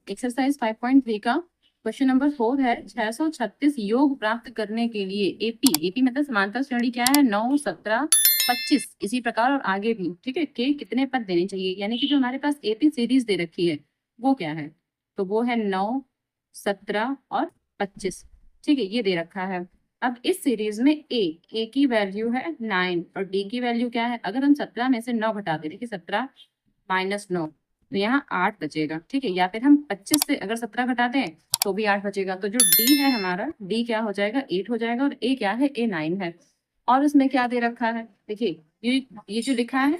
Exercise 5.3 का question number 4 है 636 योग प्राप्त करने के लिए एपी मतलब समांतर श्रेणी क्या है 9, 17, 25 इसी प्रकार और आगे भी, ठीक है, के कितने पद देने चाहिए। यानी कि जो हमारे पास एपी सीरीज दे रखी है वो क्या है, तो वो है 9, 17 और 25। ठीक है, ये दे रखा है। अब इस सीरीज में ए की वैल्यू है 9 और डी की वैल्यू क्या है। अगर हम 17 में से 9 घटा दें, देखिए 17 माइनस 9 तो यहाँ 8 बचेगा। ठीक है, या फिर हम 25 से अगर 17 घटाते हैं तो भी 8 बचेगा। तो जो डी है हमारा, डी क्या हो जाएगा 8 हो जाएगा। और ए क्या है, ए 9 है। और उसमें क्या दे रखा है, देखिए ये जो लिखा है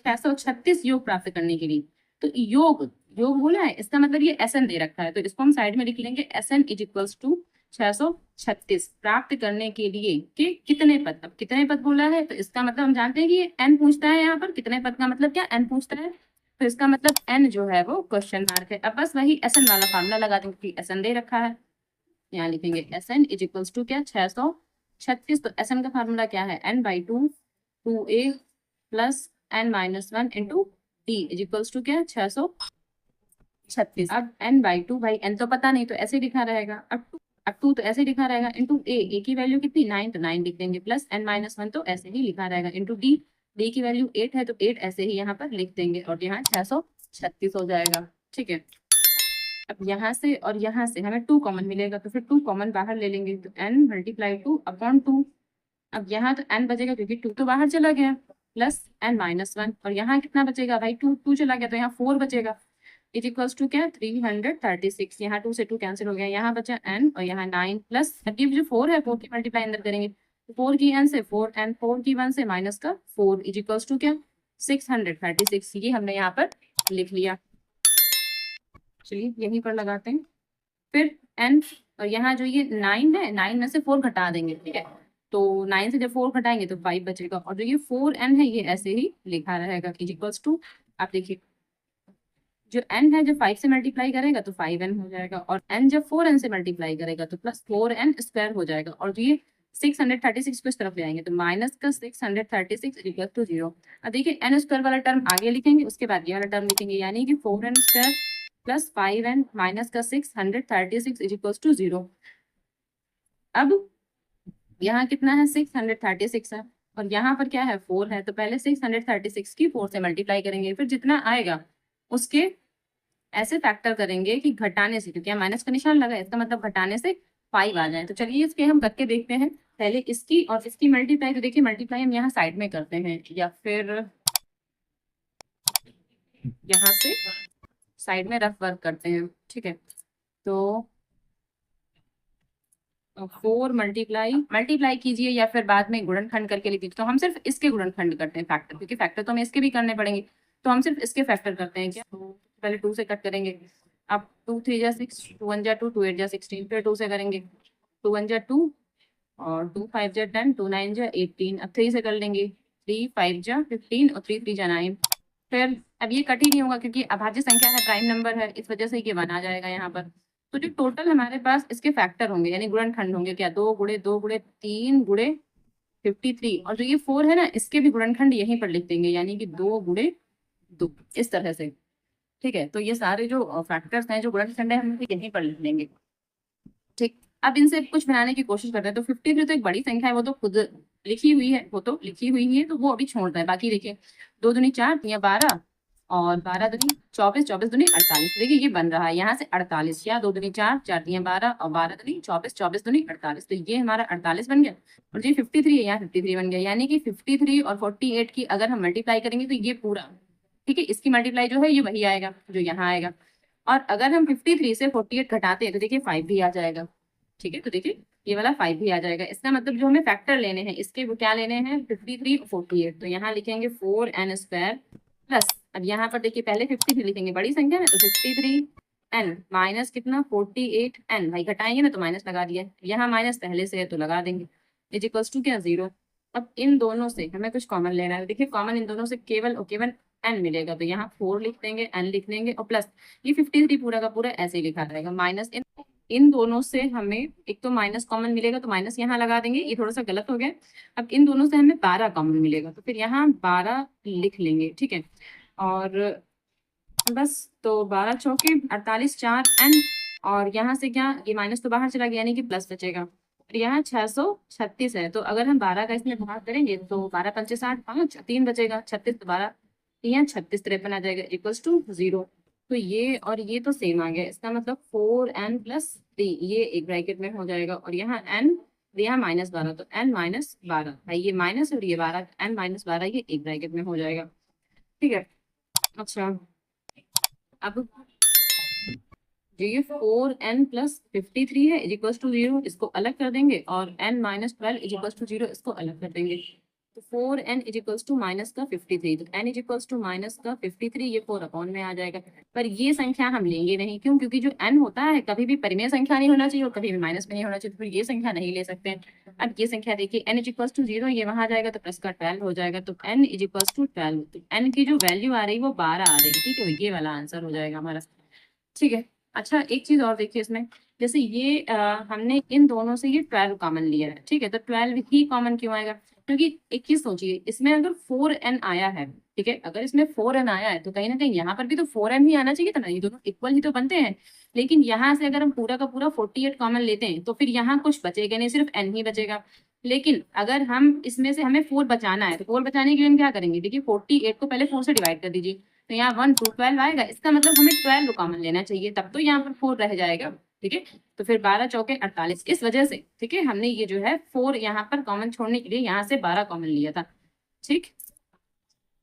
636 योग प्राप्त करने के लिए। तो योग योग बोला है, इसका मतलब ये एस एन दे रखा है, तो इसको हम साइड में लिख लेंगे। S N is equals to 636 प्राप्त करने के लिए कि कितने पद। अब कितने पद बोला है तो इसका मतलब हम जानते हैं कि ये एन पूछता है। यहाँ पर कितने पद का मतलब क्या, एन पूछता है, तो इसका मतलब एन जो है वो क्वेश्चन मार्क है। अब बस वही एस एन वाला फार्मूला लगा देंगे कि एस एन दे रखा है। यहाँ लिखेंगे S N is equals to क्या 636। तो एस एन का फार्मूला क्या है, N by two, two A plus N minus one into D is equals to क्या 636। अब एन बाई टू, भाई एन तो पता नहीं तो ऐसे लिखा रहेगा। अब टू तो ऐसे लिखा रहेगा, इंटू ए की वैल्यू कितनी 9 तो 9 लिख देंगे, प्लस एन माइनस वन तो ऐसे ही लिखा रहेगा, इंटू डी, डी की वैल्यू 8 है तो 8 ऐसे ही यहाँ पर लिख देंगे और यहाँ 636 हो जाएगा। ठीक है, अब यहाँ से और यहाँ से हमें 2 कॉमन मिलेगा तो फिर 2 कॉमन बाहर ले लेंगे, तो एन मल्टीप्लाई 2 अपॉन 2। अब यहाँ तो एन बचेगा क्योंकि 2 तो बाहर चला गया, प्लस एन माइनस वन। और यहाँ कितना बचेगा भाई, 2 चला गया तो यहाँ 4 बचेगा। इज इक्वल्स टू क्या 336। यहाँ 2 से 2 कैंसिल हो गया, यहाँ बचा n और यहाँ 9 प्लस ये जो 4 है 4 की मल्टीप्लाई अंदर करेंगे, तो 4 की n से 4 एंड 4 की 1 से माइनस का 4 इज इक्वल्स टू क्या 636। ये हमने यहाँ पर लिख लिया। चलिए यहीं पर लगाते हैं फिर n। और यहाँ जो ये 9 है, 9 में से 4 घटा देंगे, ठीक है, तो 9 से जब 4 घटाएंगे तो 5 बचेगा। और जो ये 4n है ये ऐसे ही लिखा रहेगा इज इक्वल्स टू, आप देखिए जो n है जब 5 से मल्टीप्लाई करेगा तो 5n हो जाएगा, और n जब 4n से मल्टीप्लाई करेगा तो प्लस 4n स्क्वायर हो जाएगा। और जो ये 636 को इस तरफ ले आएंगे तो माइनस का 636 इक्वल टू 0। अब देखिए n स्क्वायर वाला टर्म आगे लिखेंगे, उसके बाद ये वाला टर्म लिखेंगे, यानी कि 4n square plus 5n minus का 636 इक्वल टू 0। अब यहाँ कितना है 636 है और यहाँ पर क्या है 4 है, तो पहले 636 की 4 से मल्टीप्लाई करेंगे, फिर जितना आएगा उसके ऐसे फैक्टर करेंगे कि घटाने से, क्योंकि यहाँ माइनस का निशान लगा है इसका मतलब घटाने से 5 आ जाए। तो चलिए इसके हम करके देखते हैं। पहले इसकी और इसकी मल्टीप्लाई, तो देखिए मल्टीप्लाई हम यहाँ साइड में करते हैं या फिर यहाँ से साइड में रफ वर्क करते हैं। ठीक है, तो 4 मल्टीप्लाई कीजिए या फिर बाद में गुणनखंड करके लिख दीजिए। तो हम सिर्फ इसके गुणनखंड करते हैं फैक्टर, क्योंकि फैक्टर तो हमें इसके भी करने पड़ेंगे, तो हम सिर्फ इसके फैक्टर करते हैं। क्या, तो पहले 2 से कट करेंगे। अब 2 3 जा 6, 2 1 जा 2, 2 8 जा 16, फिर 2 से करेंगे, 2 1 जा 2 और 2 5 जा 10, 2 9 जा 18। अब 3 से कर लेंगे, 3 5 जा 15 और 3 3 जा 9। फिर अब ये कट ही नहीं होगा क्योंकि अभाज्य संख्या है, प्राइम नंबर है, इस वजह से ये 1 आ जाएगा यहाँ पर। तो जो टोटल हमारे पास इसके फैक्टर होंगे यानी गुणनखंड होंगे क्या, 2 गुणे 2 गुणे 3 गुणे 53। और जो ये 4 है ना इसके भी गुणनखंड यहीं पर लिख देंगे, यानी कि 2 गुणे 2 इस तरह से। ठीक है, तो ये सारे जो फैक्टर्स हैं जो गुणनखंड है हम इसे यहीं पर लिख लेंगे। ठीक, अब इनसे कुछ बनाने की कोशिश करते हैं। तो 53 तो एक बड़ी संख्या है, वो तो खुद लिखी हुई है, वो तो लिखी हुई है, तो वो अभी छोड़ता है। बाकी देखिए 2 दूनी 4 या 12 और 12 दूनी 24, 24 दूनी 48। देखिए ये बन रहा है यहाँ से 48, या 2 दूनी 4, 4 दिया 12 और 12 दूनी 24, 24 दूनी 48। तो ये हमारा 48 बन गया और जो 53 है यहाँ 53 बन गया। यानी कि 53 और 48 की अगर हम मल्टीप्लाई करेंगे तो ये पूरा, ठीक है, इसकी मल्टीप्लाई जो है ये वही आएगा जो यहाँ आएगा। और अगर हम 53 से 48 घटाते हैं तो देखिए 5 भी आ जाएगा। ठीक है, तो देखिए ये वाला 5 भी आ जाएगा। इसका मतलब जो हमें फैक्टर लेने हैं इसके वो क्या लेने हैं 53 और 48। तो यहाँ लिखेंगे 4n स्क्वायर प्लस, अब यहाँ पर देखिए पहले 53 लिखेंगे, बड़ी संख्या है तो 53n माइनस कितना 48n, भाई घटाएंगे ना तो माइनस लगा दिया, यहाँ माइनस पहले से है तो लगा देंगे, इज इक्वल्स टू क्या 0। अब इन दोनों से हमें कुछ कॉमन लेना है। देखिए कॉमन इन दोनों से केवल और केवल n मिलेगा, तो यहाँ 4 लिख देंगे, n लिख लेंगे और प्लस ये 53 पूरा का पूरा ऐसे ही लिखा रहेगा। माइनस इन दोनों से हमें एक तो माइनस कॉमन मिलेगा तो माइनस यहाँ लगा देंगे, ये थोड़ा सा गलत हो गया। अब इन दोनों से हमें 12 कॉमन मिलेगा तो फिर यहाँ 12 लिख लेंगे। ठीक है, और बस तो 12 चौके 48 4 n, और यहाँ से क्या, ये माइनस तो बाहर चला गया यानी कि प्लस बचेगा, और यहाँ 636 है, तो अगर हम 12 का इसमें भाग करेंगे तो 12 पंचे 60, 5 3 बचेगा, 36 तो 12, यहाँ 36 53 आ जाएगा इक्वल्स टू 0। तो ये और ये तो सेम आ गया, इसका मतलब 4n+3 ये एक ब्रैकेट में हो जाएगा, और यहाँ n, यहाँ -12 तो n-12 भाई, ये माइनस और ये 12, n-12 ये एक ब्रैकेट में हो जाएगा। ठीक है। अच्छा, अब जो ये 4n+53 है इजिक्वल्स टू 0, इसको अलग कर देंगे, और n-12 इजिक्वल्स टू 0 इसको अलग कर देंगे, तो 4n इजिक्वल्स टू माइनस का 53, तो n इजिक्वल्स टू माइनस का 53 ये 4 अपॉन में आ जाएगा। पर ये संख्या हम लेंगे नहीं, क्यों? क्योंकि जो n होता है कभी भी परिमेय संख्या नहीं होना चाहिए और कभी भी माइनस में नहीं होना चाहिए, तो फिर ये संख्या नहीं ले सकते हैं। अब ये संख्या देखिए, n इजिक्वल्स टू 0 ये वहां जाएगा तो प्लस का 12 हो जाएगा, तो n इजिक्वल्स टू 12, तो n की जो वैल्यू आ रही है वो 12 आ रही है। ठीक है, ये वाला आंसर हो जाएगा हमारा। ठीक है। अच्छा, एक चीज और देखिए इसमें, जैसे ये हमने इन दोनों से ये 12 कॉमन लिया है, ठीक है, तो 12 ही कॉमन क्यों आएगा? क्योंकि एक चीज सोचिए, इसमें अगर 4n आया है, ठीक है, अगर इसमें 4n आया है तो कहीं ना कहीं यहाँ पर भी तो 4n ही आना चाहिए था ना, ये दोनों इक्वल ही तो बनते हैं। लेकिन यहाँ से अगर हम पूरा का पूरा 48 कॉमन लेते हैं तो फिर यहाँ कुछ बचेगा नहीं, सिर्फ n ही बचेगा। लेकिन अगर हम इसमें से हमें 4 बचाना है, तो 4 बचाने के लिए हम क्या करेंगे? देखिए 48 को पहले 4 से डिवाइड कर दीजिए, तो यहाँ 1 2 12 आएगा, इसका मतलब हमें 12 कॉमन लेना चाहिए, तब तो यहाँ पर 4 रह जाएगा। ठीक है, तो फिर 12 चौके 48, इस वजह से, ठीक है, हमने ये जो है 4 यहाँ पर कॉमन छोड़ने के लिए यहाँ से 12 कॉमन लिया था। ठीक।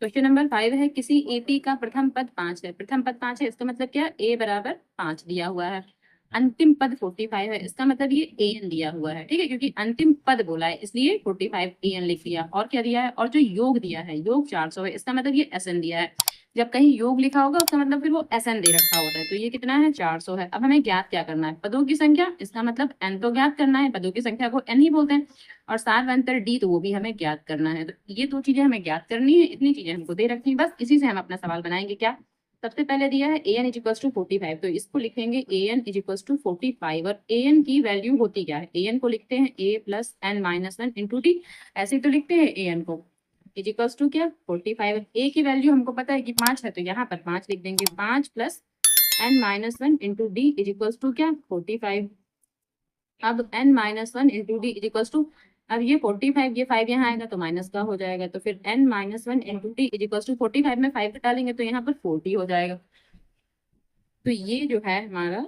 क्वेश्चन नंबर 5 है, किसी एपी का प्रथम पद 5 है, प्रथम पद 5 है, इसका मतलब क्या? a बराबर 5 दिया हुआ है। अंतिम पद 45 है, इसका मतलब ये an दिया हुआ है। ठीक है, क्योंकि अंतिम पद बोला है इसलिए 45 an लिख दिया। और क्या दिया है? और जो योग दिया है, योग 400 है, इसका मतलब ये SN दिया है। जब कहीं योग लिखा होगा उसका मतलब फिर वो SN दे रखा होता है, तो ये कितना है? 400 है। अब हमें ज्ञात क्या करना है? पदों की संख्या, इसका मतलब n तो ज्ञात करना है, पदों की संख्या को n ही बोलते हैं, और सार्वंतर d तो वो भी हमें ज्ञात करना है। तो ये दो चीजें हमें ज्ञात करनी है, इतनी चीजें हमको दे रखी है, बस इसी से हम अपना सवाल बनाएंगे। क्या? सबसे पहले दिया है an इजिक्वल्स टू 45, तो इसको लिखेंगे an इजिक्वल्स टू 45, और an की वैल्यू होती क्या है? an को लिखते हैं a plus n-1 into D, ऐसे ही तो लिखते हैं an को, इजिक्वल्स टू क्या? 45। a की वैल्यू हमको पता है कि 5 है, तो यहाँ पर 5 लिख देंगे, 5 plus n-1 into D is equals to क्या? 45। अब n-1 into D is equals to, अब ये 45, ये 5 यहाँ आएगा तो माइनस का हो जाएगा, तो फिर n-1 into D is equals to 45 में 5 डालेंगे तो यहाँ पर 40 हो जाएगा। तो ये जो है हमारा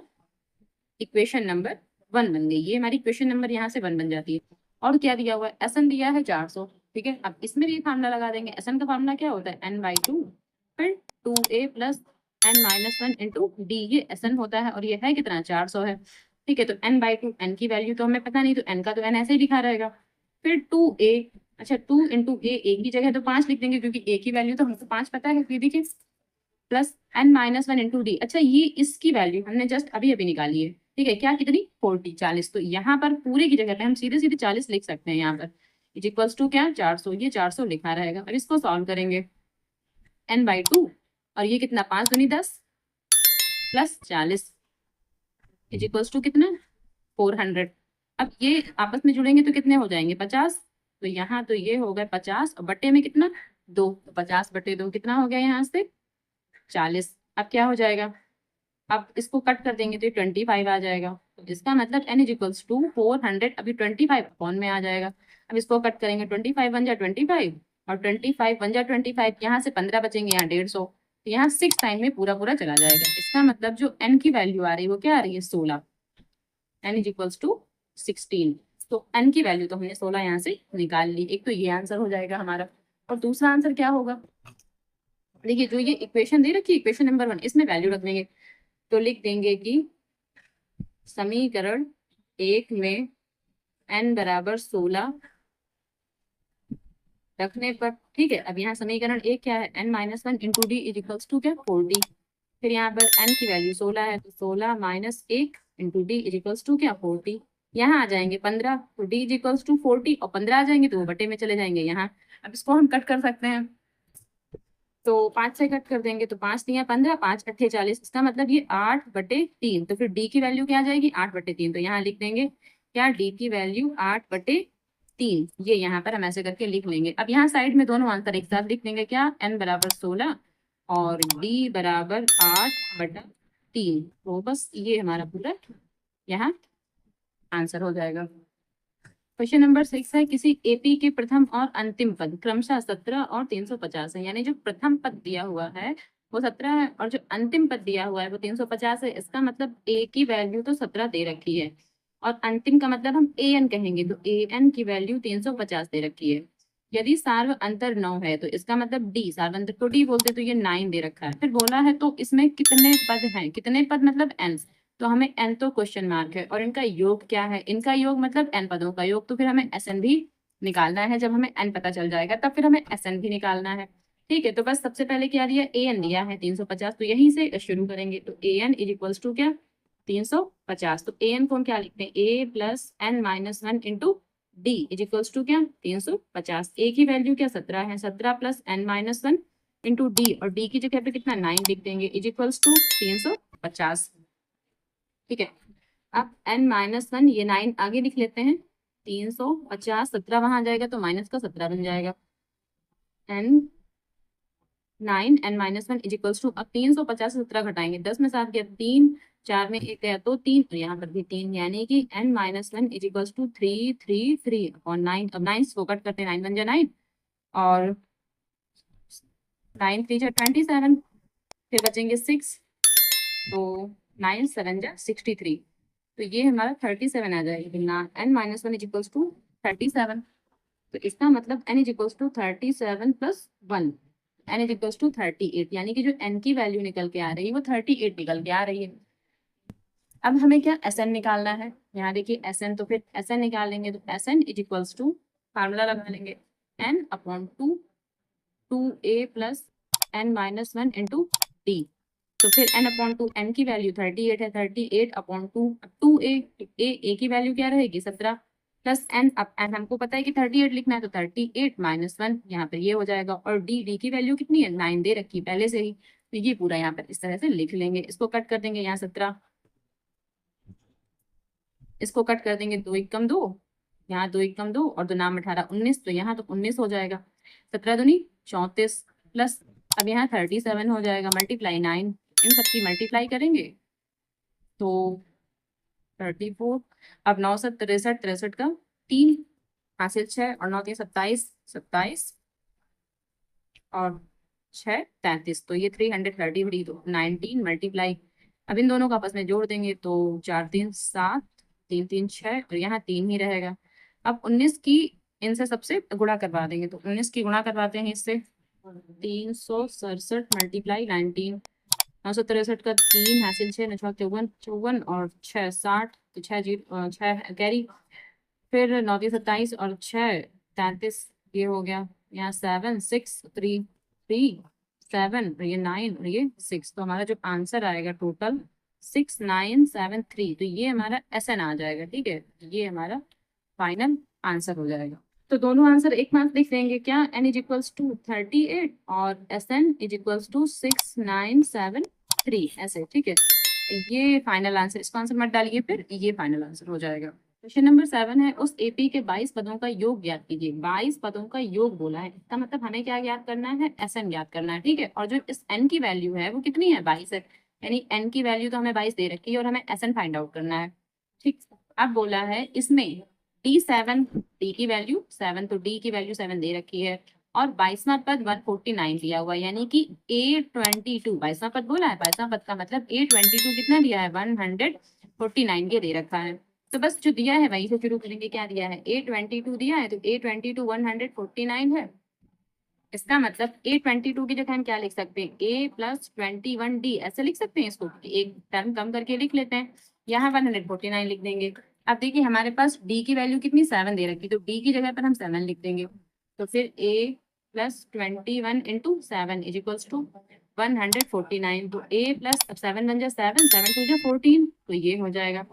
इक्वेशन नंबर 1 बन गई, ये हमारी इक्वेशन नंबर यहाँ से 1 बन जाती है। और क्या दिया हुआ है? SN दिया है 400। ठीक है, अब इसमें भी फार्मूला लगा देंगे। SN का फार्मूला क्या होता है? n/2 फिर 2a plus n-1 into D, ये SN होता है, और ये है कितना? 400 है। ठीक है, तो n/2, n की वैल्यू तो हमें पता नहीं, तो n का तो n ऐसे ही लिखा रहेगा। फिर 2a, अच्छा 2 इंटू a, एक की जगह तो 5 लिख देंगे, क्योंकि a की वैल्यू तो हमको 5 पता है। फिर देखिए प्लस n-1 इंटू डी, अच्छा ये इसकी वैल्यू हमने जस्ट अभी अभी निकाली है। ठीक है, क्या कितनी? 40 40, तो यहाँ पर पूरे की जगह पे हम सीधे सीधे 40 लिख सकते हैं यहाँ पर, इज इक्वल्स टू क्या? 400, ये 400 लिखा रहेगा। अब इसको सॉल्व करेंगे, n/2, और ये कितना? 5 दूनी 10 प्लस 40 इज इक्वल्स टू कितना? 400। अब ये आपस में जुड़ेंगे तो कितने हो जाएंगे? 50, तो यहाँ तो ये हो गए 50, और बट्टे में कितना? 2, तो 50/2 कितना हो गया यहाँ से? 40। अब क्या हो जाएगा? अब इसको कट कर देंगे तो ये 25 आ जाएगा, तो इसका मतलब n इजिक्वल्स टू 400, अभी 25 अपॉन में आ जाएगा। अब इसको कट करेंगे, 25 बन जा 25, और 25 बन जा 25, यहाँ से 15 बचेंगे, यहाँ 150, तो यहाँ 6 टाइम में पूरा पूरा चला जाएगा। इसका मतलब जो n की वैल्यू आ रही है वो क्या आ रही है? 16, n इजिक्वल्स टू 16। तो n की वैल्यू तो हमने 16 यहाँ से निकाल ली। एक तो ये आंसर हो जाएगा हमारा, और दूसरा आंसर क्या होगा? देखिए जो ये इक्वेशन दे रखी है, इक्वेशन नंबर 1, इसमें वैल्यू रख देंगे, तो लिख देंगे कि समीकरण 1 में n बराबर 16 रखने पर, ठीक है, अब यहाँ समीकरण 1 क्या है? n-1 into D is equals to क्या? 40। फिर यहाँ पर n की वैल्यू 16 है, तो 16 minus 1 into D is equals to क्या? 40। यहाँ आ जाएंगे 15, तो डी इज इक्वल्स टू 40, और 15 आ जाएंगे तो वो बटे में चले जाएंगे यहाँ। अब इसको हम कट कर सकते हैं, तो 5 से कट कर देंगे, तो 5 दिया 15, 5 अट्ठे 40, इसका मतलब ये 8/3। तो फिर डी की वैल्यू क्या आ जाएगी? 8/3, तो यहाँ लिख देंगे क्या? डी की वैल्यू 8/3, ये यहाँ पर हम ऐसे करके लिख लेंगे। अब यहाँ साइड में दोनों आंसर एक साथ लिख देंगे, क्या? n बराबर 16 और डी बराबर 8/3। तो बस ये हमारा पूरा यहाँ आंसर हो जाएगा। क्वेश्चन नंबर 6 है, किसी एपी के प्रथम और अंतिम पद क्रमशः 17 और 350 है। यानी जो प्रथम पद दिया हुआ है वो 17 है और जो अंतिम पद दिया हुआ है वो 350 है। इसका मतलब ए की वैल्यू तो 17 दे रखी है और अंतिम का मतलब हम ए एन कहेंगे, तो ए एन की वैल्यू 350 दे रखी है। यदि सार्व अंतर 9 है तो इसका मतलब डी, सार्व अंतर को डी बोलते, तो ये 9 दे रखा है। फिर बोला है तो इसमें कितने पद हैं, कितने पद मतलब एन, तो हमें एन तो क्वेश्चन मार्क है और इनका योग क्या है, इनका योग मतलब एन पदों का योग, तो फिर हमें एस एन भी निकालना है। जब हमें एन पता चल जाएगा तब फिर हमें एस एन भी निकालना है। ठीक है, तो बस सबसे पहले क्या दिया, ए एन दिया है 350, तो यहीं से शुरू करेंगे। तो A N is equals to क्या, 350। तो ए एन को हम क्या लिखते हैं, a plus N minus 1 into D is equals to क्या, 350। ए की वैल्यू क्या 17 है, 17 plus N minus 1 into d, और डी की जगह पे कितना 9 लिख देंगे, इज इक्वल्स टू 350। ठीक है, अब n माइनस 1, ये 9 आगे लिख लेते हैं, 350, 17 वहां आ जाएगा तो माइनस का 17 बन जाएगा, n 9 n minus 1 is equals to, अब 350 से 17 घटाएंगे, 10 में 7 गया 3, 4 में 1 गया तो 3, और यहाँ पर भी 3, यानी कि n minus 1 is equals to 333 और 9, अब 9 को कट करते हैं, 9 बन जाए 9 और 9 3 जा 27, फिर बचेंगे 6, तो 9 7 जा 63, तो ये हमारा 37 आ जाएगा ना। n minus 1 is equals to 37, तो इसका मतलब n is equals to 37 plus 1, n is equals to 38, यानी कि जो n की वैल्यू निकल के आ रही है वो 38 निकल के आ रही है। अब हमें क्या Sn निकालना है, यहाँ देखिए Sn, तो फिर Sn निकाल लेंगे, तो Sn is equals to, formula लगा लेंगे, n upon 2 2a plus n minus 1 into D, तो फिर n अपॉन 2, n की वैल्यू 38 है, 38 अपॉन 2, 2a, a की वैल्यू क्या रहेगी 17 प्लस n, अब n हमको पता है कि 38 लिखना है, तो 38 माइनस 1 यहाँ पर ये हो जाएगा, और d की वैल्यू कितनी है 9 दे रखी पहले से ही, तो ये पूरा यहाँ पर इस तरह से लिख लेंगे। इसको कट कर देंगे, यहाँ 17, इसको कट कर देंगे, 2 एकम 2, यहाँ 2 एकम 2 और 2 नाम 18 19, तो यहाँ तो 19 हो जाएगा, 17 दूनी 34 प्लस, अब यहाँ 37 हो जाएगा, मल्टीप्लाई 9, इन सबकी मल्टीप्लाई करेंगे तो 34, अब 9 से 63, 63 का 3 हासिल 6 और 9 3 27, 27 और 6 33, तो ये 333, तो 19 मल्टीप्लाई, अब इन दोनों को आपस में जोड़ देंगे तो 4 3 7, 3 3 6 और यहाँ 3 ही रहेगा। अब 19 की इनसे सबसे गुणा करवा देंगे, तो 19 की गुणा करवाते हैं इससे, 367 मल्टीप्लाई 19, 963 का 3 हासिल 6 9 54 54 और 6 60, तो 6 6 कैरी, फिर 9 27 और 6 33, ये हो गया, यहाँ 7 6 3 3 7 और ये 9 और ये 6, तो हमारा जो आंसर आएगा टोटल 6973, तो ये हमारा SN आ जाएगा। ठीक है, ये हमारा फाइनल आंसर हो जाएगा। तो दोनों आंसर एक मार्क्स लिख देंगे, क्या n इज इक्वल्स टू 38 और SN इज इक्वल्स टू 6973, ऐसे। ठीक है, ये फाइनल आंसर, इसको आंसर मत डालिए, फिर ये फाइनल आंसर हो जाएगा। क्वेश्चन नंबर 7 है, उस एपी के 22 पदों का योग ज्ञात कीजिए। 22 पदों का योग बोला है, इसका मतलब हमें क्या ज्ञात करना है, SN ज्ञात करना है। ठीक है, और जो इस n की वैल्यू है वो कितनी है, 22 है, यानी n की वैल्यू तो हमें 22 दे रखी है और हमें SN फाइंड आउट करना है। ठीक, अब बोला है इसमें D7, D की वैल्यू 7, तो D की वैल्यू 7 दे रखी है, और 22वां पद 149 दिया हुआ है, यानी कि A22, 22वां पद बोला है, 22वां पद का मतलब A22 कितना दिया है, 149 के दे रखा है। तो बस जो दिया है वहीं से शुरू करेंगे, क्या दिया है, A22 दिया है, तो A22 149 है, इसका मतलब A22 की जगह हम क्या लिख सकते हैं, A प्लस 21D, ऐसे लिख सकते हैं, इसको एक टर्म कम करके लिख लेते हैं, यहाँ 149 लिख देंगे। अब देखिए हमारे पास D की वैल्यू कितनी 7 दे रखी, तो D की जगह पर हम 7 लिख देंगे, तो फिर A plus 21 into 7 is equals to 149, तो A प्लस, अब 7 बन जाए 7 7 टू जा 14, तो ये हो जाएगा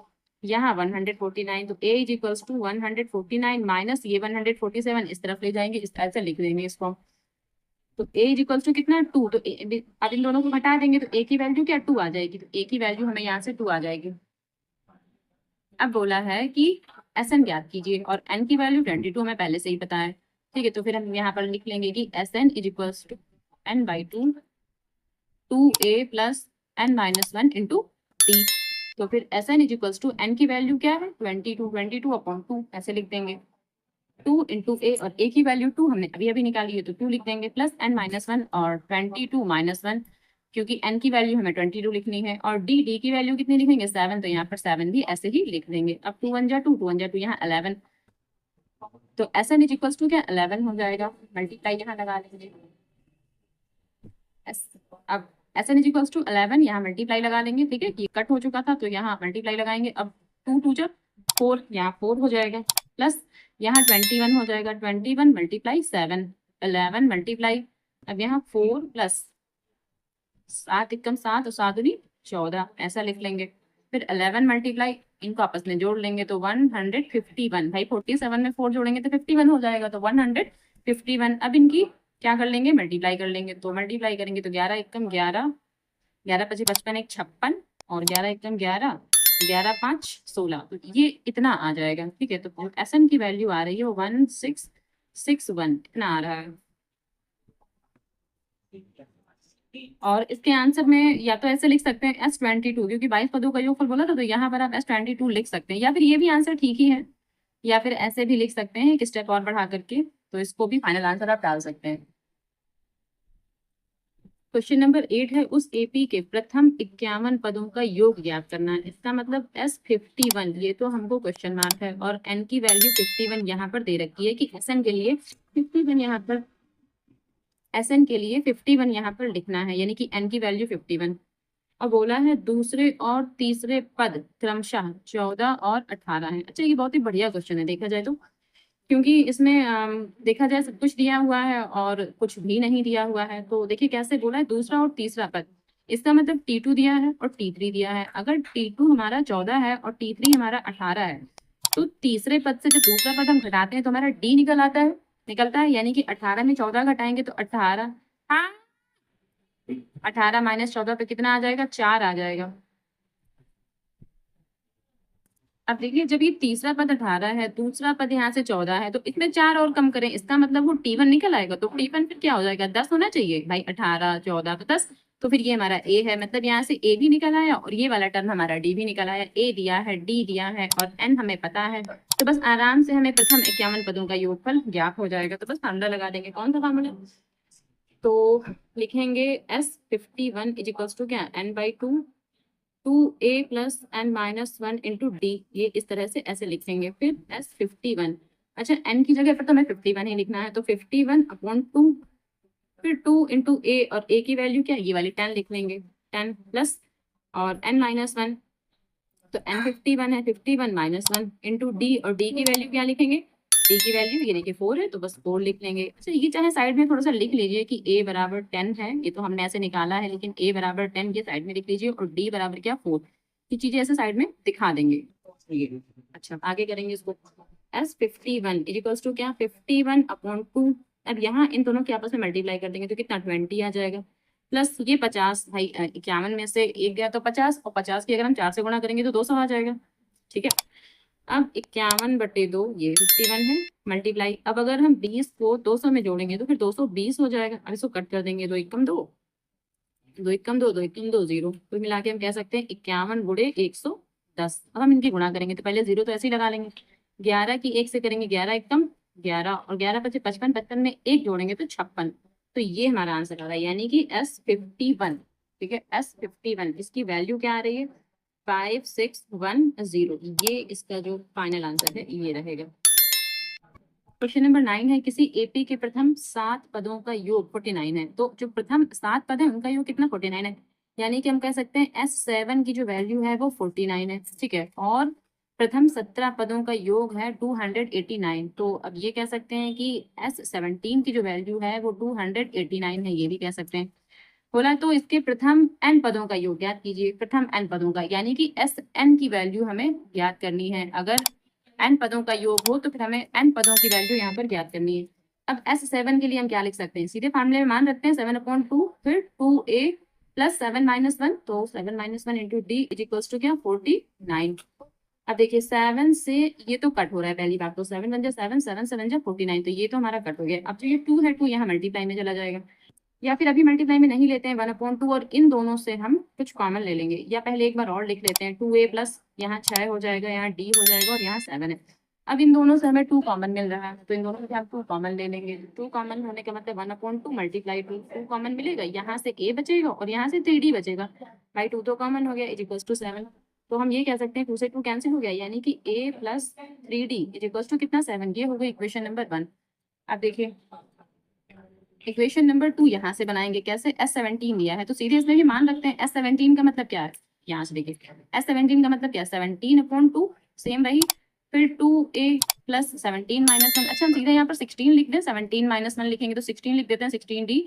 यहाँ 149, तो A is equals to 149 minus ये 147, इस तरफ ले जाएंगे, इस तरह से लिख देंगे इसको, तो a इज इक्वल्स टू कितना 2, तो अब इन दोनों को घटा देंगे तो a की वैल्यू क्या 2 आ जाएगी, तो a की वैल्यू हमें यहाँ से 2 आ जाएगी। अब बोला है कि SN ज्ञात कीजिए, और n की वैल्यू 22 हमें पहले से ही पता है। ठीक है, तो फिर हम यहाँ पर लिख लेंगे कि SN is equals to n/2 2a plus n minus 1 into D. तो फिर Sn is equals to n की वैल्यू क्या है 22 अपॉन 2 ऐसे लिख देंगे। 2 इंटू ए और ए की वैल्यू 2 हमने अभी अभी निकाली है तो 2 लिख देंगे प्लस n माइनस 1 और 22 माइनस 1 क्योंकि n की वैल्यू हमें 22 लिखनी है और डी की वैल्यू कितनी लिखेंगे 7 तो यहाँ पर 7 भी ऐसे ही लिख देंगे। अब 2 1 जा 2 2 1 जा 2 यहाँ 11 तो Sn इज इक्वल्स टू क्या 11 हो जाएगा मल्टीप्लाई यहाँ लगा लेंगे। अब Sn इज इक्वल्स टू 11 यहाँ मल्टीप्लाई लगा लेंगे ठीक है ये कट हो चुका था तो यहाँ मल्टीप्लाई लगाएंगे। अब 2 2 जब 4 यहाँ 4 हो जाएगा प्लस यहाँ 21 हो जाएगा 21 मल्टीप्लाई 7 11 मल्टीप्लाई अब यहाँ 4 प्लस 7 एकम 7 और 7 दूनी 14 ऐसा लिख लेंगे। फिर 11 मल्टीप्लाई इनको आपस में जोड़ लेंगे तो 151 भाई 47 में 4 जोड़ेंगे तो 51 हो जाएगा तो 151। अब इनकी क्या कर लेंगे मल्टीप्लाई कर लेंगे तो मल्टीप्लाई करेंगे तो 11 एकम 11 11 पची 55 एक 56 और 11 एकम 11 11 5 16 तो ये इतना आ जाएगा ठीक है। तो Sn की वैल्यू आ रही है 1661 इतना आ रहा है। और इसके आंसर में या तो ऐसे लिख सकते हैं S22 क्योंकि 22 पदों का योगफल बोला था तो यहाँ पर आप S22 लिख सकते हैं या फिर ये भी आंसर ठीक ही है या फिर ऐसे भी लिख सकते हैं एक स्टेप और बढ़ा करके तो इसको भी फाइनल आंसर आप डाल सकते हैं। क्वेश्चन नंबर 8 है उस एपी के प्रथम 51 पदों का योग ज्ञात करना है। इसका मतलब S51 ये तो हमको क्वेश्चन मार्क है और n की वैल्यू 51 यहाँ पर दे रखी है कि Sn के लिए 51 यहाँ पर Sn के लिए 51 यहाँ पर लिखना है यानी कि n की वैल्यू 51 और बोला है दूसरे और तीसरे पद क्रमशः 14 और 18 है। अच्छा ये बहुत ही बढ़िया क्वेश्चन है देखा जाए तो क्योंकि इसमें देखा जाए सब कुछ दिया हुआ है और कुछ भी नहीं दिया हुआ है। तो देखिए कैसे बोला है दूसरा और तीसरा पद इसका मतलब T2 दिया है और T3 दिया है। अगर T2 हमारा 14 है और T3 हमारा 18 है तो तीसरे पद से जब दूसरा पद हम घटाते हैं तो हमारा D निकलता है यानी कि 18 में 14 घटाएंगे तो 18 हाँ 18 माइनस 14 पे कितना आ जाएगा 4 आ जाएगा। अब देखिए जब ये तीसरा पद 18 है दूसरा पद यहाँ से 14 है तो इसमें 4 और कम करें इसका मतलब वो T1 निकल आएगा तो T1 फिर क्या हो जाएगा 10 होना चाहिए भाई 18 14 तो 10 तो फिर ये हमारा A है मतलब यहाँ से A भी निकल आया और ये वाला टर्म हमारा D भी निकल आया। A दिया है D दिया है और N हमें पता है तो बस आराम से हमें प्रथम 51 पदों का योगफल ज्ञात हो जाएगा। तो बस फार्मूला लगा देंगे कौन सा फार्मूला तो लिखेंगे S51 इज इक्वल्स टू क्या n/2 2a plus n minus 1 into D ये इस तरह से ऐसे लिखेंगे। फिर S51 अच्छा n की जगह पर तो हमें 51 ही लिखना है तो 51 अपॉन 2 फिर 2 इंटू ए और a की वैल्यू क्या ये वाली 10 लिख लेंगे 10 प्लस और n माइनस 1 तो n 51 है 51 माइनस 1 इंटू डी और डी की वैल्यू क्या लिखेंगे डी की वैल्यू ये देखिए 4 है तो बस 4 लिख लेंगे। अच्छा ये चाहे साइड में थोड़ा सा लिख लीजिए कि a बराबर 10 है ये तो हमने ऐसे निकाला है लेकिन a बराबर 10 ये साइड में लिख लीजिए और d बराबर क्या 4 ये चीजें ऐसे साइड में दिखा देंगे। अच्छा आगे करेंगे इसको S51 इज इक्वल्स टू क्या 51 अपॉन 2 अब यहाँ इन दोनों के आपस में मल्टीप्लाई कर देंगे तो कितना 20 आ जाएगा प्लस ये 50 भाई 51 में से एक गया तो 50 और 50 की अगर हम 4 से गुणा करेंगे तो 200 आ जाएगा ठीक है। अब 51/2 ये 51 है मल्टीप्लाई अब अगर हम 20 को 200 में जोड़ेंगे तो फिर 220 हो जाएगा। अब इसको कट कर देंगे 2 एकम 2 2 एकम 2 2 एकम 2 0 तो मिला के हम कह सकते हैं 51 गुणे 110। अब हम इनकी गुणा करेंगे तो पहले 0 तो ऐसे ही लगा लेंगे 11 की 1 से करेंगे 11 एकम 11 और 11 पचे 55 55 में 1 जोड़ेंगे तो 56 तो ये हमारा आंसर आ रहा है यानी कि S51 ठीक है S51 इसकी वैल्यू क्या आ रही है 5610 ये इसका जो फाइनल आंसर है ये रहेगा। क्वेश्चन नंबर 9 है किसी एपी के प्रथम 7 पदों का योग 49 है तो जो प्रथम 7 पद है उनका योग कितना 49 है यानी कि हम कह सकते हैं S7 की जो वैल्यू है वो 49 है ठीक है और प्रथम 17 पदों का योग है 289 तो अब ये कह सकते हैं कि S17 की जो वैल्यू है वो 289 है ये भी कह सकते हैं। बोला तो इसके प्रथम n पदों का योग ज्ञात कीजिए प्रथम n पदों का यानी कि Sn की वैल्यू हमें ज्ञात करनी है। अगर n पदों का योग हो तो फिर हमें n पदों की वैल्यू यहाँ पर ज्ञात करनी है। अब S7 के लिए हम क्या लिख सकते हैं सीधे फार्मूले में मान रखते हैं 7/2 फिर 2a प्लस 7 माइनस 1 तो 7 minus 1 into D is equals to क्या 49। अब देखिए 7 से ये तो कट हो रहा है पहली बात तो 7 बन जा 7 7 7 जा 49 तो ये तो हमारा कट हो गया। अब जो ये 2 है 2 यहाँ मल्टीप्लाई में चला जाएगा या फिर अभी मल्टीप्लाई में नहीं लेते हैं 1/2 और इन दोनों से हम कुछ कॉमन ले लेंगे, या पहले एक बार और लिख लेते हैं 2a प्लस यहाँ 6 हो जाएगा, यहाँ d हो जाएगा और यहाँ 7 है। अब इन दोनों से हमें 2 कॉमन मिल रहा है तो इन दोनों से हम 2 कॉमन ले लेंगे। 2 कॉमन होने का मतलब 1/2 मल्टीप्लाई 2 कॉमन मिलेगा, यहाँ से a बचेगा और यहाँ से 3d बचेगा, बाई 2 तो कॉमन हो गया इज इक्वल्स टू 7। तो हम ये कह सकते हैं 2 से 2 कैंसिल हो गया, यानी कि a plus 3d is equals to कितना 7। ये हो गई इक्वेशन नंबर 1। अब देखिए इक्वेशन नंबर 2 यहाँ से बनाएंगे कैसे, S17 लिया है तो सीधे इसमें भी मान रखते हैं। S17 का मतलब क्या है, यहाँ से देखिए S17 का मतलब क्या है 17/2 सेम वही, फिर 2a प्लस 17 - 1। अच्छा हम सीधे यहाँ पर 16 लिख दें, 17 - 1 लिखेंगे तो 16 लिख देते हैं। 16d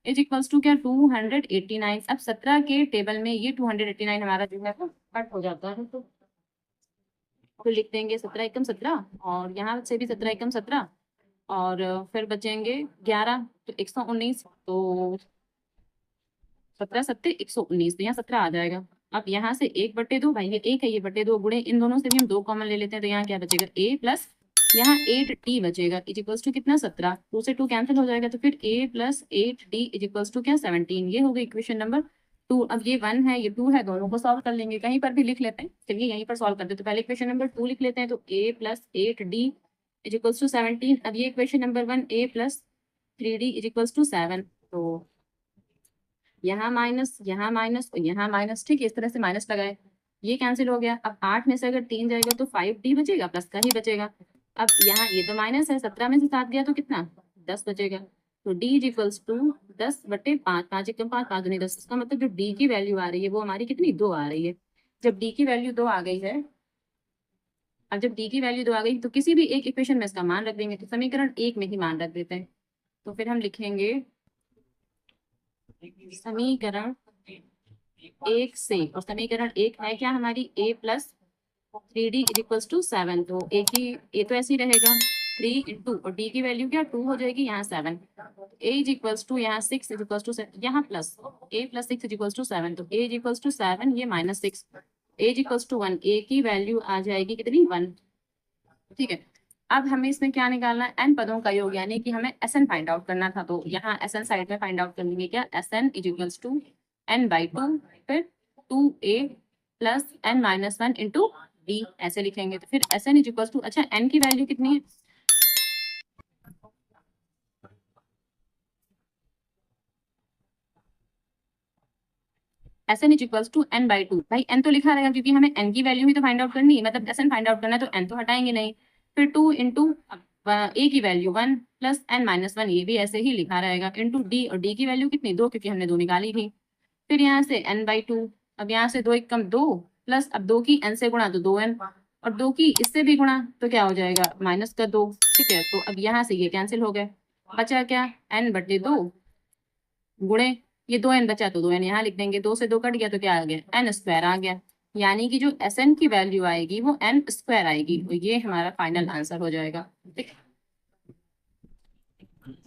इज इक्वल्स टू क्या 289। अब 17 के टेबल में ये 289 हमारा जो है वो कट हो जाता है, तो लिख देंगे 17 एकम 17 और यहाँ से भी 17 एकम 17 और फिर बचेंगे 11 तो 119, तो 17 सत्ते 119, तो यहाँ 17 आ जाएगा। अब यहाँ से 1/2 भाई ये 1 है, ये बटे 2 गुणे इन दोनों से भी हम 2 कॉमन ले लेते हैं तो यहाँ क्या बचेगा a प्लस यहाँ 8d बचेगा इज इक्वल्स टू कितना 17। 2 से 2 कैंसिल हो जाएगा तो फिर a plus 8d is equals to क्या 17। ये हो गई इक्वेशन नंबर 2। अब ये 1 है ये 2 है, दोनों को सॉल्व कर लेंगे, कहीं पर भी लिख लेते हैं। चलिए यहीं पर सॉल्व करते हैं, तो पहले इक्वेशन नंबर 2 लिख लेते हैं तो a plus 8d is equals to 17। अब ये equation number 1 a plus 3d is equals to 7, तो यहाँ माइनस यहाँ माइनस और यहाँ माइनस, ठीक है इस तरह से माइनस लगाए, ये कैंसिल हो गया। अब 8 में से अगर 3 जाएगा तो 5d बचेगा, प्लस का ही बचेगा। अब यहाँ ये तो माइनस है, 17 में से 7 गया तो कितना 10 बचेगा, तो d इज इक्वल्स टू 10/5, 5 एकम 5, 5 दूनी 10। इसका मतलब जो d की वैल्यू आ रही है वो हमारी कितनी 2 आ रही है। जब d की वैल्यू 2 आ गई है, अब जब d की वैल्यू 2 आ गई तो किसी भी एक इक्वेशन में इसका मान रख देंगे, तो समीकरण 1 में ही मान रख देते हैं। तो फिर हम लिखेंगे समीकरण 1 से, और समीकरण 1 है क्या हमारी a plus 3d is equals to 7, तो a की a तो ऐसे ही रहेगा 3 इंटू और d की वैल्यू क्या 2 हो जाएगी, यहाँ 7, a इज इक्वल्स टू यहाँ 6 इज इक्वल्स टू यहाँ plus a plus 6 is equals to 7, तो a इज इक्वल्स टू 7 ये -6, a is equals to 1, a की वैल्यू आ जाएगी कितनी 1। ठीक है, अब हमें इसमें क्या निकालना है, n पदों का योग, यानी कि हमें Sn फाइंड आउट करना था, तो यहाँ Sn साइड में फाइंड आउट कर लेंगे क्या, Sn is equals to n/2 फिर 2a plus n-1 into d ऐसे लिखेंगे, तो फिर Sn इज इक्वल्स टू, अच्छा n की वैल्यू कितनी है, Sn is equals to n/2। भाई n तो लिखा रहेगा क्योंकि हमें n की वैल्यू ही तो फाइंड आउट करनी है, मतलब Sn फाइंड आउट करना है तो n तो हटाएंगे नहीं, फिर 2 इंटू a की वैल्यू 1 प्लस n-1 ये भी ऐसे ही लिखा रहेगा इंटू d, और d की वैल्यू कितनी 2 क्योंकि हमने 2 निकाली थी। फिर यहाँ से n/2, अब यहाँ से 2 एकम 2 प्लस अब 2 की n से गुणा तो 2n और 2 की इससे भी गुणा तो क्या हो जाएगा -2। ठीक है, तो अब यहाँ से ये कैंसिल हो गए, बचा क्या n/2 गुणे ये 2n बचा तो 2n यहाँ लिख देंगे, 2 से 2 कट गया तो क्या आ गया n² आ गया, यानी कि जो Sn की वैल्यू आएगी वो n² आएगी, तो ये हमारा फाइनल आंसर हो जाएगा। ठीक,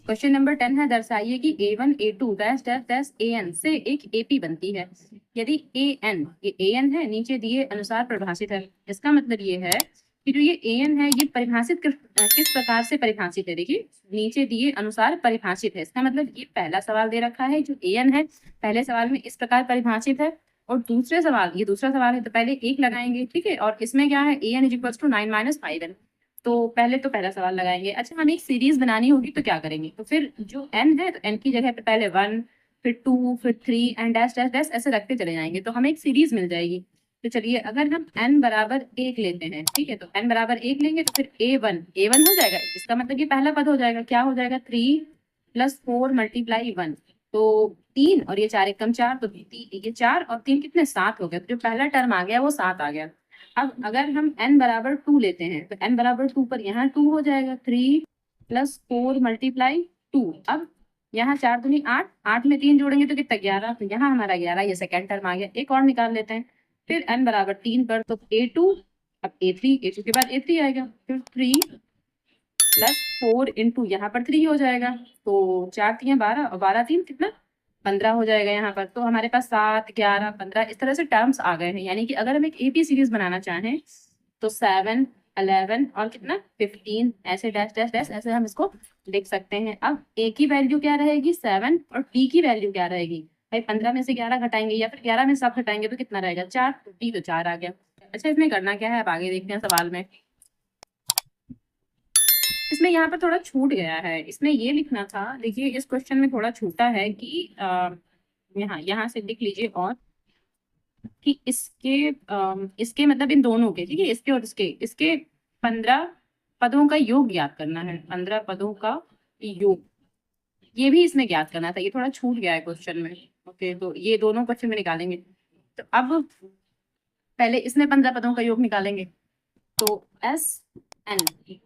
क्वेश्चन नंबर 10 है, दर्शाइए कि a1 a2 dash dash dash an से एक AP बनती है, यदि an ये an है नीचे दिए अनुसार परिभाषित है। इसका मतलब ये है कि जो ये an है ये परिभाषित किस प्रकार से परिभाषित है, देखिए नीचे दिए अनुसार परिभाषित है, इसका मतलब ये पहला सवाल दे रखा है जो an है पहले सवाल में इस प्रकार परिभाषित है, और दूसरे सवाल ये दूसरा सवाल है तो पहले 1 लगाएंगे, ठीक है, और इसमें क्या है an is equals to 9 - 5n, तो पहले तो पहला सवाल लगाएंगे। अच्छा हमें एक सीरीज बनानी होगी तो क्या करेंगे, तो फिर जो n है तो n की जगह पे पहले 1 फिर 2 फिर 3 एंड डैश डैश डैश ऐसे रखते चले जाएंगे तो हमें एक सीरीज मिल जाएगी। तो चलिए अगर हम n बराबर 1 लेते हैं, ठीक है, तो n बराबर 1 लेंगे तो फिर a1 हो जाएगा, इसका मतलब ये पहला पद हो जाएगा, क्या हो जाएगा 3 + 4 × 1, तो 3 और ये 4 एकम 4, तो ये 4 और 3 कितने 7 हो गए, तो जो पहला टर्म आ गया वो 7 आ गया। अब अगर हम n बराबर 2 लेते हैं तो n बराबर 2 पर यहाँ 2 हो जाएगा, 3 + 4 × 2, अब यहाँ 4 दूनी 8, 8 में 3 जोड़ेंगे तो कितना 11, तो यहाँ हमारा 11 ये सेकेंड टर्म आ गया। एक और निकाल लेते हैं, फिर n बराबर 3 पर तो a2, अब a3 के बाद a3 आएगा, फिर 3 + 4 इंटू यहाँ पर 3 हो जाएगा, तो 4 3 12 और 12 3 कितना 15 हो जाएगा यहाँ पर। तो हमारे पास 7 11 15 इस तरह से टर्म्स आ गए हैं, यानी कि अगर हम एक AP सीरीज बनाना चाहें तो 7 11 और कितना 15, ऐसे डैश डैश डैश ऐसे हम इसको लिख सकते हैं। अब ए की वैल्यू क्या रहेगी 7 और डी की वैल्यू क्या रहेगी भाई 15 में से 11 घटाएंगे या फिर 11 में 7 घटाएंगे तो कितना रहेगा 4, डी तो 4 आ गया। अच्छा इसमें करना क्या है अब आगे देखते हैं सवाल में। इसमें यहाँ पर थोड़ा छूट गया है, इसमें ये लिखना था, देखिए इस क्वेश्चन में थोड़ा छूटा है कि यहाँ से लिख लीजिए और कि इसके मतलब इन दोनों के, ठीक है, इसके और इसके 15 पदों का योग ज्ञात करना है, 15 पदों का योग, ये भी इसमें ज्ञात करना था, ये थोड़ा छूट गया है क्वेश्चन में। ओके तो ये दोनों क्वेश्चन में निकालेंगे। तो अब पहले इसमें 15 पदों का योग निकालेंगे तो एस एन,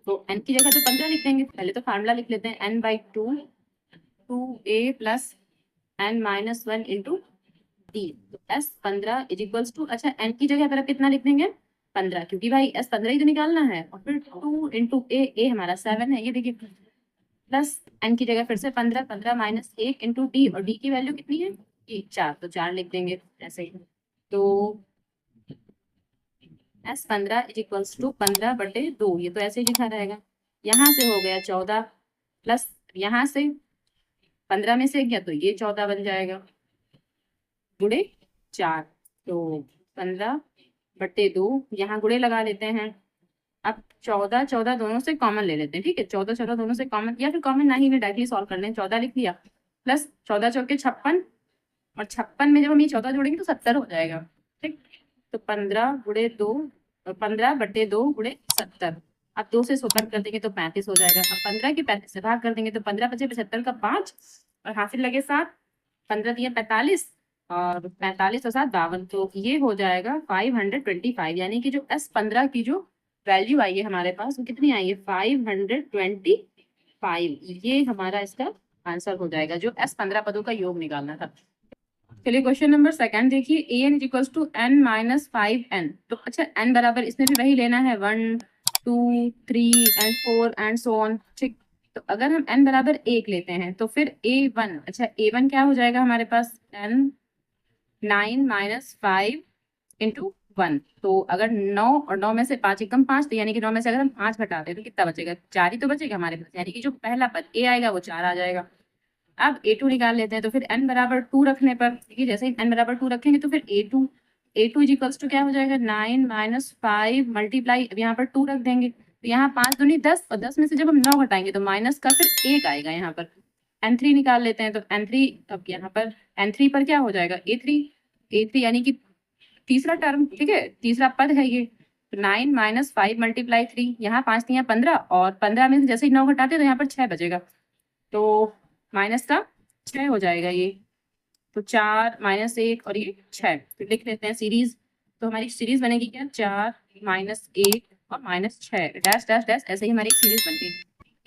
तो एन की जगह तो 15 लिख देंगे, पहले तो फार्मूला लिख लेते हैं n/2 2a plus n-1 into D. तो एस 15 इज इक्वल्स टू, अच्छा एन की जगह पर कितना लिख देंगे 15, क्योंकि भाई एस 15 ही तो निकालना है, और फिर 2 इंटू ए हमारा 7 है, ये देखिए, प्लस एन की जगह फिर से 15, 15 माइनस 1 इंटू डी, और डी की वैल्यू कितनी है 4, तो 4 लिख देंगे ऐसे ही। तो एस 15 इज इक्वल्स टू 15/2, ये तो ऐसे ही लिखा रहेगा। यहाँ से हो गया 14 प्लस यहाँ से 15 में से गया तो ये 14 बन जाएगा गुणे 4, तो 15/2, यहाँ गुणे लगा लेते हैं। अब 14 14 दोनों से कॉमन ले लेते हैं, ठीक है, 14 14 दोनों से कॉमन, या फिर कॉमन नहीं में डायरेक्टली सॉल्व कर लें, 14 लिख लिया प्लस 14 चौके 56, और 56 में जब हम ये 14 जोड़ेंगे तो 70 हो जाएगा, ठीक। तो 15/2 15/2 गुणे 70, अब 2 से सुपर कर देंगे तो 35 हो जाएगा। अब 15 के 35 से भाग कर देंगे तो 15 × 75 का 5, और हासिल लगे 7, 15 दिए 45, और 45 और 7 52, तो ये हो जाएगा 525, यानी कि जो S15 की जो वैल्यू आई है हमारे पास वो कितनी आई है 525, ये हमारा इसका आंसर हो जाएगा, जो S15 पदों का योग निकालना था। चलिए क्वेश्चन नंबर सेकंड देखिए, an is equals to n-5n, तो अच्छा n बराबर इसमें भी वही लेना है 1 2 3 एंड 4 एंड सो ऑन, ठीक। तो अगर हम n बराबर 1 लेते हैं तो फिर a1, अच्छा a1 क्या हो जाएगा हमारे पास n9 - 5 इंटू 1, तो अगर 9 और 9 में से 5 एकम 5, तो यानी कि 9 में से अगर हम 5 घटाते हैं तो कितना बचेगा 4 ही तो बचेगा हमारे पास, यानी कि जो पहला पद a आएगा वो 4 आ जाएगा। अब a2 निकाल लेते हैं, तो फिर n बराबर 2 रखने पर, देखिए जैसे ही n बराबर 2 रखेंगे तो फिर a2 इज इक्वल्स टू क्या हो जाएगा 9 - 5 मल्टीप्लाई, अब यहाँ पर 2 रख देंगे, तो यहाँ 5 दूनी 10, और 10 में से जब हम 9 घटाएंगे तो माइनस का फिर 1 आएगा यहाँ पर। n3 निकाल लेते हैं, तो n3, अब यहाँ पर n3 पर क्या हो जाएगा a3 यानी कि तीसरा टर्म, ठीक है, तीसरा पद है ये। 9 - 5 मल्टीप्लाई 3, यहाँ 5 दिया 15, और 15 में से जैसे ही 9 घटाते तो यहाँ पर 6 बचेगा, तो माइनस का 6 हो जाएगा ये, तो 4 - 1 और ये 6, तो लिख लेते हैं सीरीज। तो हमारी सीरीज बनेगी क्या 4 - 1 और -6 डैश डैश डैश, ऐसे ही हमारी सीरीज बनती है।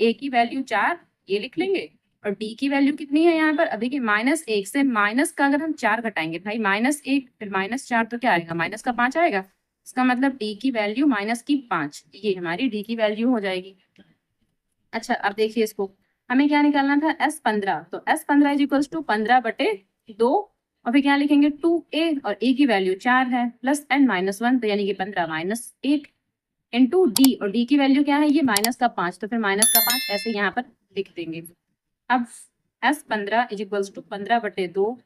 ए की वैल्यू 4 ये लिख लेंगे, और डी की वैल्यू कितनी है यहाँ पर, अब देखिए -1 से माइनस का अगर हम 4 घटाएंगे भाई -1 फिर -4 तो क्या आएगा माइनस का 5 आएगा, इसका मतलब डी की वैल्यू -5, ये हमारी डी की वैल्यू हो जाएगी। अच्छा अब देखिए इसको हमें क्या निकालना था S15, तो S15 इज इक्वल्स टू 15/2, और फिर क्या लिखेंगे 2a, और a की वैल्यू 4 है, प्लस n-1, तो यानी कि 15 - 1 इंटू डी, और डी की वैल्यू क्या है ये -5, तो फिर -5 ऐसे यहाँ पर लिख देंगे। अब S15 इज इक्वल्स टू 15/2,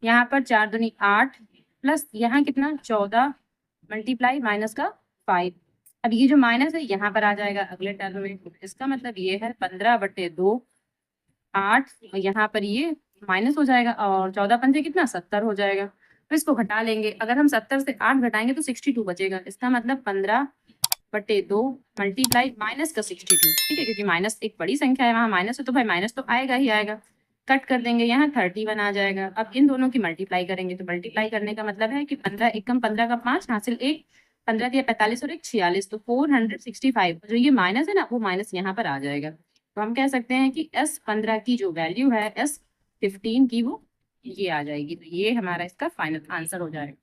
यहाँ पर 4 दूनी 8, प्लस यहाँ कितना 14 मल्टीप्लाई -5, अब ये जो माइनस है यहाँ पर आ जाएगा अगले टर्म में, इसका मतलब ये है 15/2 8, और यहाँ पर ये माइनस हो जाएगा, और 14 पंजे कितना 70 हो जाएगा, तो इसको घटा लेंगे, अगर हम 70 से 8 घटाएंगे तो 62 बचेगा, इसका मतलब 15/2 मल्टीप्लाई माइनस का 62, ठीक है, क्योंकि माइनस एक बड़ी संख्या है, वहाँ माइनस है तो भाई माइनस तो आएगा ही आएगा, कट कर देंगे, यहाँ 31 आ जाएगा। अब इन दोनों की मल्टीप्लाई करेंगे, तो मल्टीप्लाई करने का मतलब है कि 15 एकम 15 का 5 हासिल 1, 15 दिया 45 और 1 46, तो 465, जो ये माइनस है ना वो माइनस यहाँ पर आ जाएगा, तो हम कह सकते हैं कि S15 की जो वैल्यू है S15 की वो ये आ जाएगी, तो ये हमारा इसका फाइनल आंसर हो जाएगा।